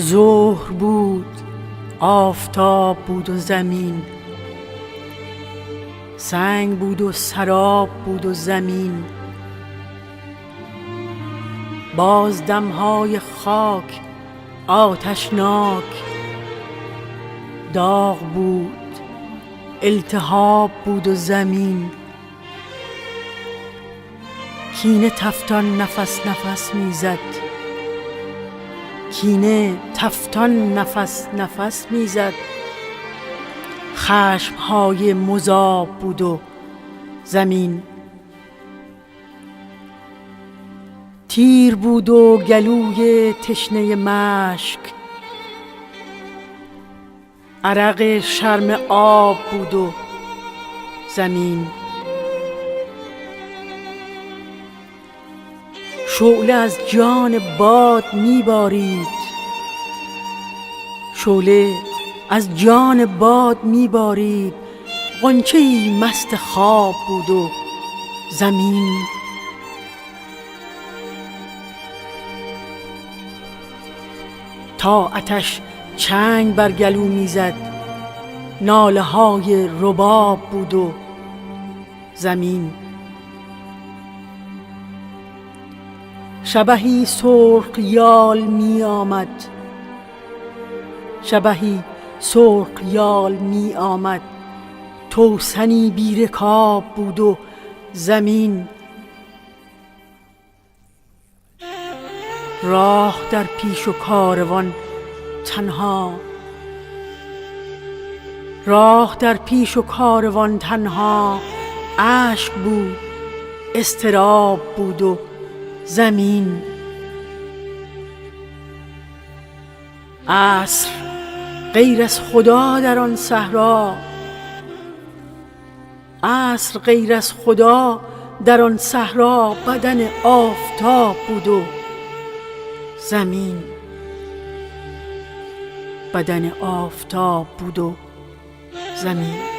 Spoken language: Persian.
ظهر بود، آفتاب بود و زمین، سنگ بود و سراب بود و زمین. باز دمهای خاک آتشناک، داغ بود، التهاب بود و زمین. کینه تفتان نفس نفس میزد، کینه تفتان نفس نفس میزد. خشمهای مذاب بود و زمین. تیر بود و گلوی تشنه مشک، عرق شرم آب بود و زمین. شعله از جان باد میبارید، شعله از جان باد میبارید. غنچه‌ای مست خواب بود و زمین. تا آتش چنگ بر گلو میزد، ناله های رباب بود و زمین. شبحی سرخ یال می آمد، شبحی سرخ یال می آمد. توسنی بی رکاب بود و زمین. راه در پیش و کاروان تنها، راه در پیش و کاروان تنها. اشک بود، اضطراب بود و زمین. عصر غیر از خدا در آن صحرا، عصر غیر از خدا در آن صحرا. بدن آفتاب بود و زمین، بدن آفتاب بود و زمین.